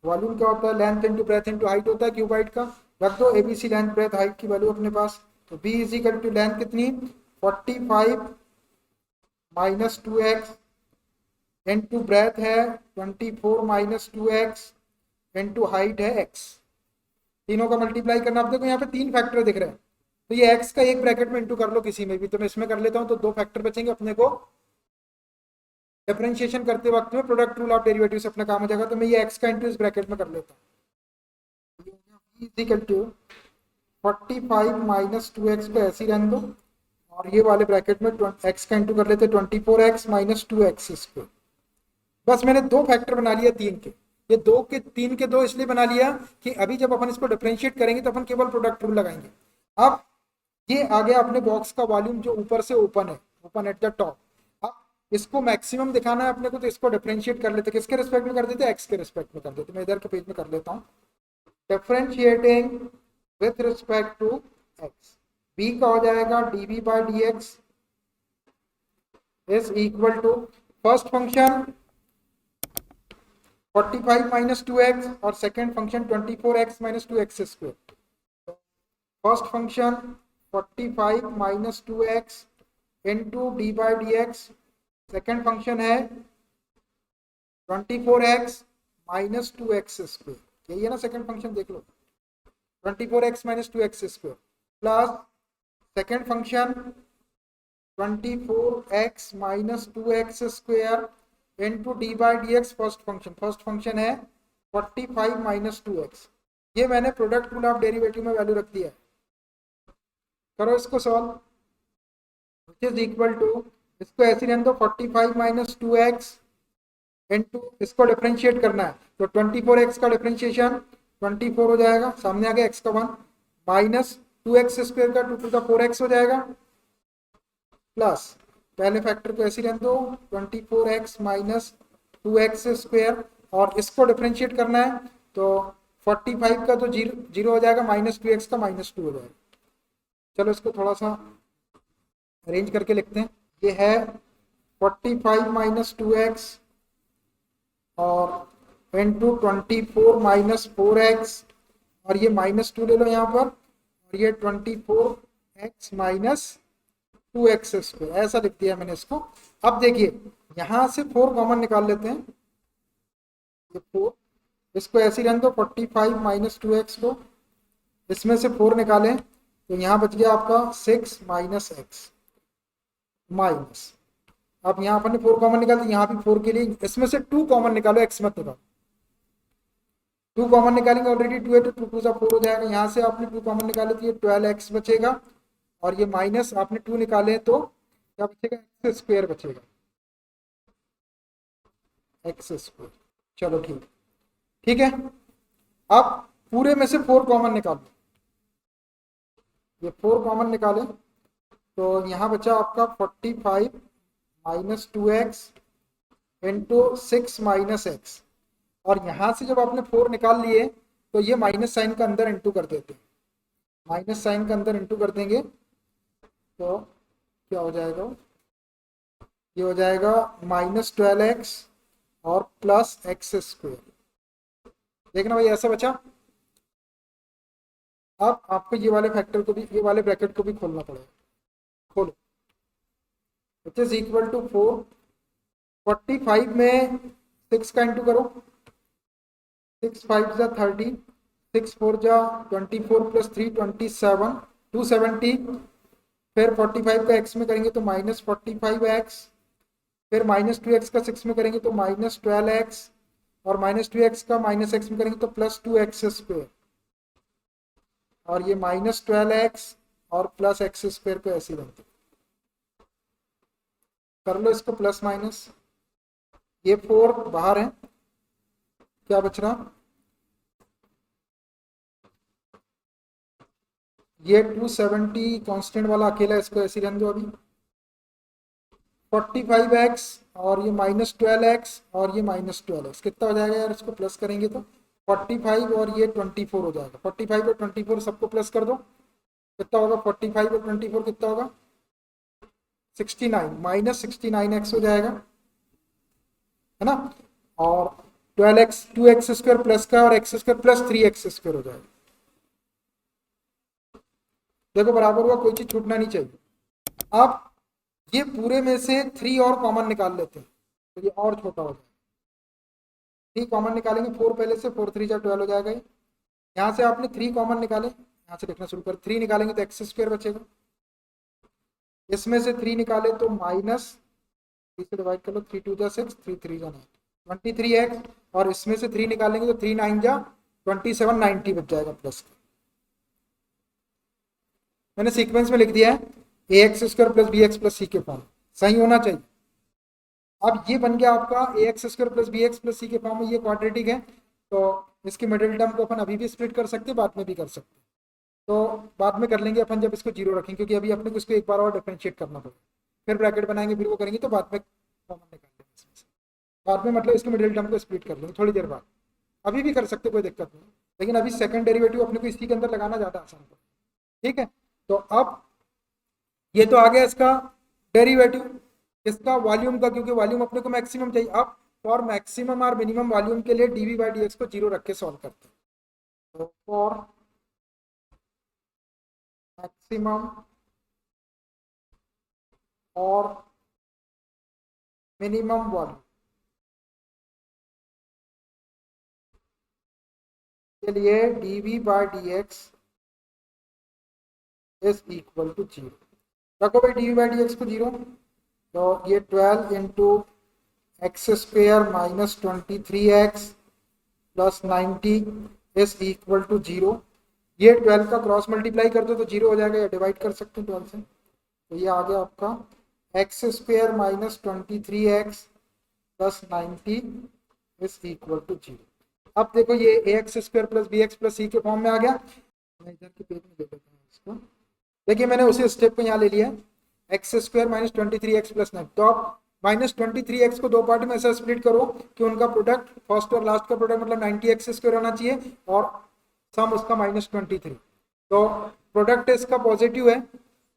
वॉल्यूम क्या होता है, length into breadth into height होता है क्यूबॉइड का। रख दो एबीसी लेंथ ब्रेथ हाइट की वैल्यू अपने पास। तो V is equal to length कितनी, 45 माइनस 2x इंटू ब्रेथ है 24 माइनस 2x इंटू हाइट है x। तीनों का मल्टीप्लाई करना। आप देखो यहाँ पे तीन फैक्टर दिख रहे हैं, तो ये x का एक ब्रैकेट में इंटू कर लो किसी में भी। तो मैं इसमें कर लेता हूँ, तो दो फैक्टर बचेंगे अपने को। डिफरेंशिएशन करते वक्त में प्रोडक्ट रूल ऑफ डेरिवेटिव से अपना काम हो जाएगा। तो मैं ये x का इंटू इस ब्रैकेट में कर लेता हूँ, इक्वल टू 45 माइनस 2x को ऐसे ही रहने दो, और ये वाले ब्रैकेट में x का इंटू कर लेते 24x माइनस 2x स्क्वायर। बस मैंने दो फैक्टर बना लिया तीन के। ये दो के तीन के दो इसलिए बना लिया कि अभी जब अपन इसको डिफरेंशिएट करेंगे तो अपन केवल प्रोडक्ट रूल लगाएंगे। अब ये आ गया अपने बॉक्स का वॉल्यूम जो ऊपर से ओपन है, ओपन एट द टॉप। अब इसको मैक्सिमम दिखाना है अपने को, तो इसको डिफरेंशिएट कर लेते, किसके रिस्पेक्ट में कर देते, एक्स के रिस्पेक्ट में कर देते। मैं इधर के पेज में कर लेता हूँ, differentiating with respect to x. V का हो जाएगा dv by D x is equal to first function 45 minus 2x और second function 24x minus 2x square. First function 45 minus 2x into d by D x, second function है 24x minus 2x square. यही है ना second function, देख लो 24x minus 2x square plus second function 24x minus 2x square into d by D x. First function है 45 minus 2x। ये मैंने product rule of derivative में वैल्यू रख दिया है। करो इसको solve, which is equal to, इसको ऐसे रहने दो 45 माइनस 2x इंटू, इसको डिफरेंशिएट करना है तो 24x का डिफरेंशिएशन 24 हो जाएगा, सामने आ गया x का 1, माइनस 2x स्क्वायर का 2 टू द 4x हो जाएगा, प्लस पहले फैक्टर को ऐसे रहने दो 24x माइनस 2x स्क्वायर, और इसको डिफरेंशिएट करना है तो 45 का तो जीरो हो जाएगा, माइनस 2x का माइनस 2 हो जाएगा। चलो इसको थोड़ा सा अरेंज करके लिखते हैं। ये है 45 माइनस 2x और इंटू 24 माइनस 4x, और ये माइनस 2 ले लो यहाँ पर, और ये 24x माइनस 2x स्क्वायर, ऐसा लिख दिया मैंने इसको। अब देखिए यहाँ से 4 कॉमन निकाल लेते हैं, ये 4, इसको ऐसे रहने दो 45 माइनस 2x को, इसमें से 4 निकालें तो यहाँ बच गया आपका 6 माइनस x माइनस, अब यहाँ अपन ने 4 कॉमन निकाल दिया, यहाँ भी 4 के लिए इसमें से 2 कॉमन निकालो, x मत निकालो, 2 कॉमन निकालेंगे, ऑलरेडी 2 है तो 2 टू 4 हो जाएगा। यहाँ से आपने 2 कॉमन निकाले तो ये 12x बचेगा, और ये माइनस आपने 2 निकाले तो क्या बचेगा, एक्स स्क्वायर बचेगा, एक्स स्क्वायर। चलो ठीक है। अब पूरे में से 4 कॉमन निकालो, ये 4 कॉमन निकाले तो यहाँ बचा आपका 45 minus 2x into 6 minus X, और यहाँ से जब आपने 4 निकाल लिए तो ये माइनस साइन का अंदर इंटू कर देते हैं, माइनस साइन का अंदर इंटू कर देंगे तो क्या हो जाएगा, ये हो जाएगा माइनस 12x और प्लस एक्स स्क्वायर। देखना भाई ऐसा बचा। अब आपको ये वाले फैक्टर को भी, ये वाले ब्रैकेट को भी खोलना पड़ेगा, खोलो, विच इज इक्वल टू 4, 45 में 6 का इंटू करो, 6 5 जा 30, 6 4 जा 24 प्लस 3 27, 270, फिर 45 का x में करेंगे तो माइनस 45x, फिर माइनस 2x का 6 में करेंगे तो माइनस 12x, और माइनस 2x का माइनस x में करेंगे तो प्लस 2x स्क्वायर, और ये माइनस 12x और प्लस x स्क्वायर को ऐसे ही बनते। कर लो इसको प्लस माइनस, ये 4 बाहर है, क्या बच रहा, ये 270 कांस्टेंट वाला अकेला, इसको ऐसे रहने दो अभी। 45x और ये -12x और ये -12x कितना हो जाएगा यार, इसको प्लस करेंगे तो 45 और ये 24 हो जाएगा। 45 और 24 सबको प्लस कर दो, कितना होगा, 45 और 24 कितना होगा, 69, -69x हो जाएगा, है ना। और 12x 2x स्क्वायर प्लस का और x square plus 3x square हो जाएगा। देखो बराबर हुआ, कोई चीज छूटना नहीं चाहिए। अब ये पूरे में से 3 और कॉमन निकाल लेते हैं तो ये और छोटा हो जाएगा। 3 कॉमन निकालेंगे, 4 पहले से, 4 3 12 हो जाएगा। यहाँ से आपने 3 कॉमन निकाले, यहाँ से लिखना शुरू कर, 3 निकालेंगे तो एक्स स्क्वायर बचेगा, इसमें से 3 निकाले तो माइनस 3 से डिवाइड कर लो, 3 2 जा 6, 3 3 जा 9, 23x, और इसमें से 3 निकालेंगे तो 3 9 जा 27, 90 बच जाएगा प्लस। मैंने सीक्वेंस में लिख दिया है A X square plus B X plus C के फॉर्म, सही होना चाहिए। अब ये बन गया आपका A X square plus B X plus C के फॉर्म में, ये क्वाड्रेटिक है तो इसके मिडिल टर्म को अपन अभी भी स्प्लिट कर सकते हैं, बाद में भी कर सकते हैं, तो बाद में कर लेंगे अपन जब इसको जीरो रखेंगे, क्योंकि अभी अपने को इसको एक बार और डिफरेंशिएट करना पड़ेगा, फिर ब्रैकेट बनाएंगे, फिर वो करेंगे, तो बाद में कॉमन निकाल लेंगे इसमें से, बाद में मतलब इसके मिडिल टर्म को स्प्लिट कर लेंगे थोड़ी देर बाद, अभी भी कर सकते, कोई दिक्कत नहीं, लेकिन अभी सेकंड डेरिवेटिव अपने को इसी के अंदर लगाना ज़्यादा आसान पड़ेगा, ठीक है। तो अब ये तो आ गया इसका डेरिवेटिव, इसका वॉल्यूम का, क्योंकि वॉल्यूम अपने को मैक्सिमम चाहिए। अब फॉर मैक्सिमम और मिनिमम वॉल्यूम के लिए डीवी बाई डी एक्स को जीरो रख के सॉल्व करते हैं, तो फॉर मैक्सिमम और मिनिमम वॉल्यूम के लिए dv by D x is equal to zero. रखो भाई डीवी बाई डी एक्स को जीरो, तो ये 12 into x square minus 23x plus 90 is equal to zero. ये 12 का क्रॉस मल्टीप्लाई कर दो तो जीरो हो जाएगा, या डिवाइड कर सकते हैं 12 से, तो ये आ गया आपका X square minus 23x plus 90 is equal to zero. अब देखो ये A X square plus B X plus C के फॉर्म में आ गया। मैं इधर के पेज में ले लेता हूँ इसको, देखिए मैंने उसी स्टेप को यहाँ ले लिया, x square minus 23x plus 9, तो आप -23x को दो पार्ट में ऐसा स्प्लिट करो कि उनका प्रोडक्ट फर्स्ट और लास्ट का प्रोडक्ट मतलब 90x स्क्वायर होना चाहिए और सम उसका -23, तो प्रोडक्ट इसका पॉजिटिव है,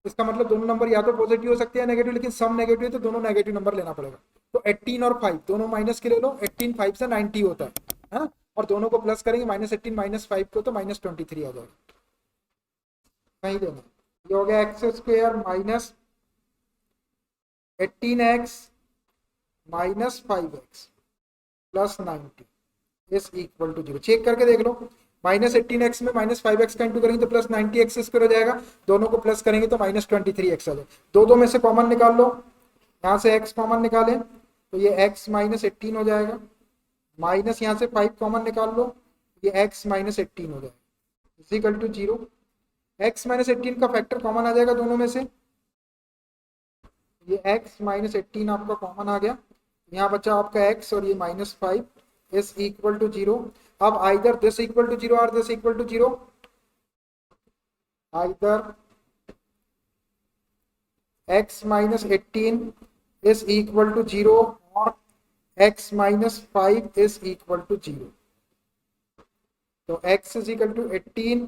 इसका मतलब दोनों नंबर या तो पॉजिटिव हो सकते हैं नेगेटिव, लेकिन सम नेगेटिव है तो दोनों नेगेटिव नंबर लेना पड़ेगा। तो 18 और 5 दोनों माइनस के ले लो, 18 5 से 90 होता है, और दोनों को प्लस करेंगे, -18 -5 को तो -23 आ जाएगा, नहीं देना। ये हो गया x square minus 18x minus 5x plus 90 is equal to zero. Check करके देख लो, -18x में -5x का इंटू करेंगे तो प्लस 90x स्क्वायर हो जाएगा, दोनों को प्लस करेंगे तो -23x आ जाएगा। दो में से कॉमन निकाल लो, यहाँ से x कॉमन निकाले तो ये x -18 हो जाएगा, माइनस यहाँ से 5 कॉमन निकाल लो, ये x -18 हो जाएगा is equal to zero. x -18 का फैक्टर कॉमन आ जाएगा दोनों में से, ये x -18 आपका कॉमन आ गया, यहाँ बचा आपका x और ये -5 इज इक्वल टू जीरो। अब either this equal to zero और this equal to zero, either x -18 is equal to zero और x -5 is equal to zero. तो x इज इक्वल टू 18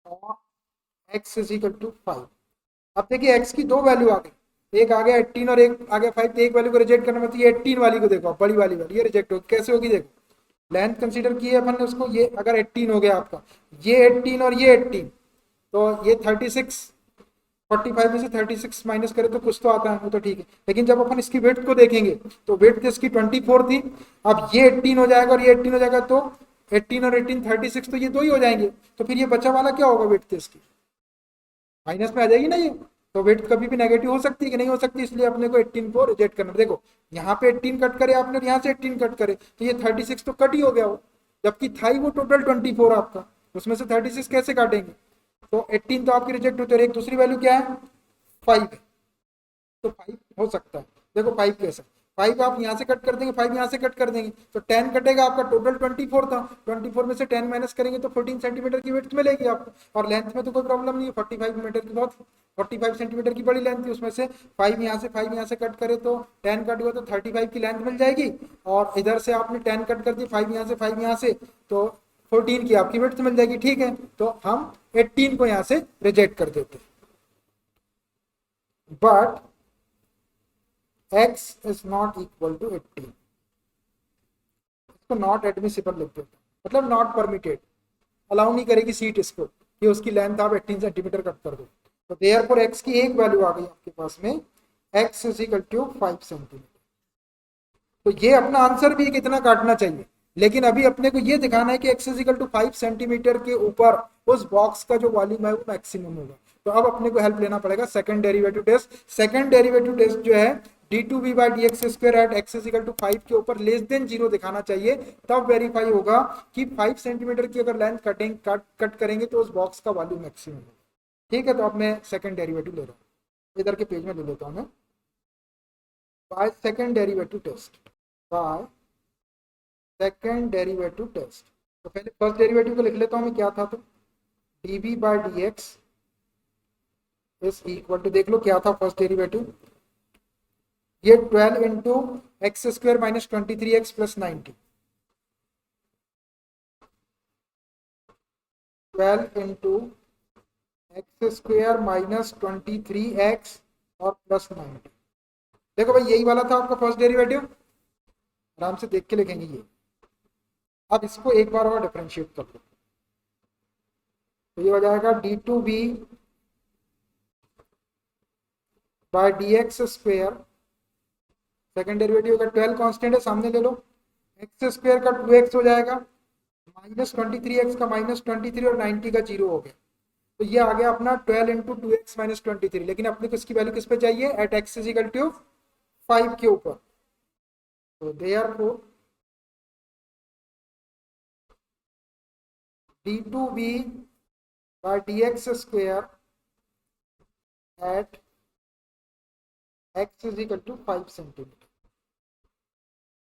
और x इज इक्वल टू 5। अब देखिए x की दो value आ गई, एक आ गया 18 और एक आ गया 5, तो एक वैल्यू को रिजेक्ट करना मतलब ये 18 वाली को देखो, बड़ी वाली वैल्यू ये रिजेक्ट होगी, कैसे होगी देखो, लेंथ कंसीडर की है अपन ने उसको, ये अगर 18 हो गया आपका, ये 18 और ये 18, तो ये 36, 45 में से 36 माइनस करें तो कुछ तो आता है, वो तो ठीक है, लेकिन जब अपन इसकी वेट को देखेंगे तो वेट इसकी 24 थी, अब ये 18 हो जाएगा और ये 18 हो जाएगा, तो 18 और 18 36, तो ये दो ही हो जाएंगे, तो फिर ये बचा वाला क्या होगा, वेट इसकी माइनस में आ जाएगी ना ये, तो वेट कभी भी नेगेटिव हो सकती है कि नहीं हो सकती, इसलिए अपने को 18 को रिजेक्ट करना। देखो यहाँ पे 18 कट करे आपने और यहाँ से 18 कट करे तो ये 36 तो कट ही हो गया वो, जबकि था ही वो टोटल 24 आपका, उसमें से 36 कैसे काटेंगे, तो 18 तो आपकी रिजेक्ट होती है। और एक दूसरी वैल्यू क्या है 5 है, तो 5 हो सकता है। देखो 5 कैसा, 5 आप यहाँ से कट कर देंगे, 5 यहाँ से कट कर देंगे तो 10 कटेगा, आपका टोटल 24 था, 24 में से 10 माइनस करेंगे तो 14 सेंटीमीटर की विड्थ मिलेगी आपको। और लेंथ में तो कोई प्रॉब्लम नहीं है, 45 मीटर की बहुत 45 सेंटीमीटर की बड़ी लेंथ थी, उसमें से 5 यहाँ से 5 यहाँ से कट करे तो 10 कट हुआ तो 35 की लेंथ मिल जाएगी। और इधर से आपने 10 कट कर दी, 5 यहाँ से 5 यहाँ से, तो 14 की आपकी विड्थ मिल जाएगी। ठीक है, तो हम 18 को यहाँ से रिजेक्ट कर देते हैं। But x is not equal to 18, इसको नॉट एडमिसिबल लिख देते, मतलब नॉट परमिटेड, अलाउ नहीं करेगी सीट इसको कि उसकी लेंथ आप 18 सेंटीमीटर कट कर दो। तो देयरफॉर x की एक वैल्यू आ गई आपके पास में, x is equal to 5 centimetre. तो ये अपना आंसर भी कितना काटना चाहिए, लेकिन अभी अपने को ये दिखाना है कि x is equal to 5 centimetre के ऊपर उस बॉक्स का जो वॉल्यूम है वो मैक्सिमम होगा। तो अब अपने को हेल्प लेना पड़ेगा second derivative test. Second derivative test जो है d2v by D x square at x is equal to 5 के ऊपर लेस देन 0 दिखाना चाहिए, तब वेरीफाई होगा कि 5 सेंटीमीटर की अगर लेंथ कट करेंगे तो उस बॉक्स का वॉल्यूम मैक्सिमम होगा। ठीक है, तो अब मैं सेकंड डेरिवेटिव ले रहा हूँ, इधर के पेज में ले लेता हूँ मैं। By second derivative test, by second derivative test. तो पहले फर्स्ट डेरिवेटिव को लिख लेता हूँ मैं, क्या था, तो dv by D x is equal to, देख लो क्या था फर्स्ट डेरिवेटिव, ये 12 into x square minus 23x plus 90, 12 into x square minus 23x और प्लस 90। देखो भाई यही वाला था आपका फर्स्ट डेरिवेटिव, आराम से देख के लिखेंगे ये। अब इसको एक बार और डिफरेंशिएट कर लो, तो ये हो जाएगा d2v by d x square, second derivative का 12 कांस्टेंट है, सामने ले लो, एक्स स्क्वायर का 2x हो जाएगा, माइनस 23x का माइनस 23 और 90 का 0 हो गया। तो ये आ गया अपना 12 इंटू 2x माइनस 23, लेकिन अपने को इसकी वैल्यू किस पे चाहिए, at x is equal to 5 के ऊपर। तो therefore d2v by d x square at x is equal to 5 centimetre,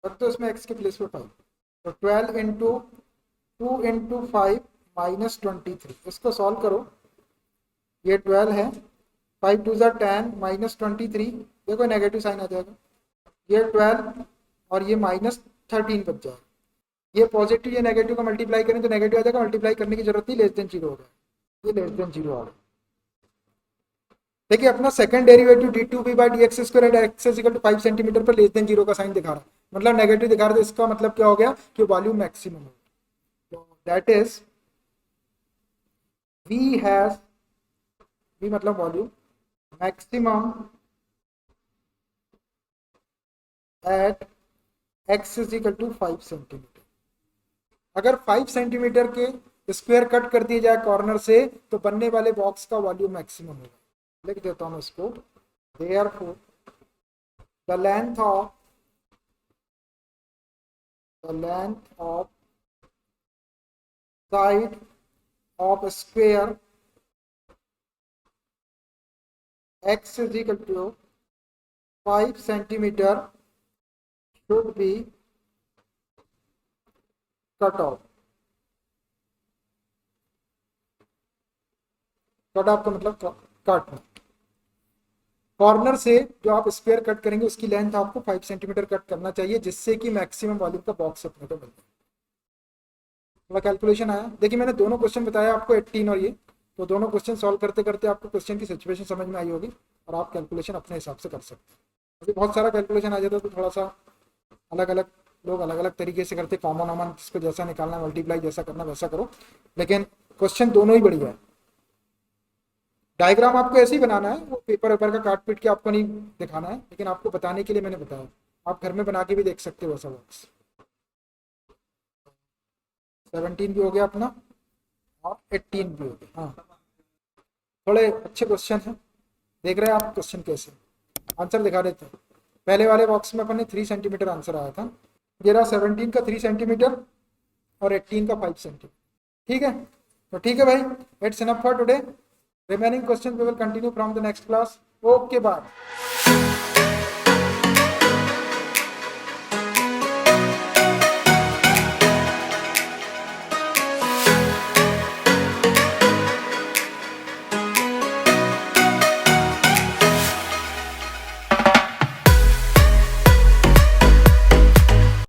रख दो इसमें x के प्लेस पे 5। तो 12 इंटू 2 इंटू 5 माइनस 23, इसको सॉल्व करो, ये 12 है, 5 टू ज़ा 10 माइनस 23, देखो नेगेटिव साइन आ जाएगा, ये 12 और ये माइनस 13 बच जाएगा। ये पॉजिटिव ये नेगेटिव का मल्टीप्लाई करें तो नेगेटिव आ जाएगा, मल्टीप्लाई करने की जरूरत नहीं, लेस देन 0 हो गया, ये लेस देन 0 आ गया। देखिए अपना second derivative d2v by D x square at x is equal to 5 centimetre पर लेस देन 0 का साइन दिखा रहा है, मतलब नेगेटिव दिखा रहा है, इसका मतलब क्या हो गया कि वॉल्यूम मैक्सिमम है। तो that is v has, v मतलब volume, maximum at x is equal to 5 centimetre. अगर 5 सेंटीमीटर के स्क्वायर कट कर दिए जाए कॉर्नर से तो बनने वाले बॉक्स का वॉल्यूम मैक्सिमम होगा। लिख देता हूं इसको, therefore the length of side of square x is equal to 5 centimetre should be cut off। Cut off का मतलब काटना, कॉर्नर से जो आप स्क्वायर कट करेंगे उसकी लेंथ आपको 5 सेंटीमीटर कट करना चाहिए, जिससे कि मैक्सिमम वॉल्यूम का बॉक्स अपने को मिल जाए। थोड़ा कैलकुलेशन आया, देखिए मैंने दोनों क्वेश्चन बताया आपको 18 और ये, तो दोनों क्वेश्चन सॉल्व करते करते आपको क्वेश्चन की सिचुएशन समझ में आई होगी और आप कैलकुलेशन अपने हिसाब से कर सकते हैं। अभी बहुत सारा कैलकुलेशन आ जाता तो थोड़ा सा अलग अलग लोग अलग अलग तरीके से करते, कॉमन ऑमन जिसको जैसा निकालना, मल्टीप्लाई जैसा करना वैसा करो, लेकिन क्वेश्चन दोनों ही बढ़िया है। डायग्राम आपको ऐसे ही बनाना है, वो पेपर वेपर का काट पीट के आपको नहीं दिखाना है, लेकिन आपको बताने के लिए मैंने बताया, आप घर में बना के भी देख सकते हो ऐसा बॉक्स। 17 भी हो गया अपना और 18 भी हो गया। हाँ थोड़े अच्छे क्वेश्चन हैं, देख रहे हैं आप क्वेश्चन कैसे, आंसर दिखा देते हैं। पहले वाले बॉक्स में अपन ने 3 सेंटीमीटर आंसर आया था, ये रहा 17 का 3 सेंटीमीटर और 18 का 5 सेंटीमीटर। ठीक है, तो ठीक है भाई, it's enough for today. Remaining questions we will continue from the next class. Okay, bye.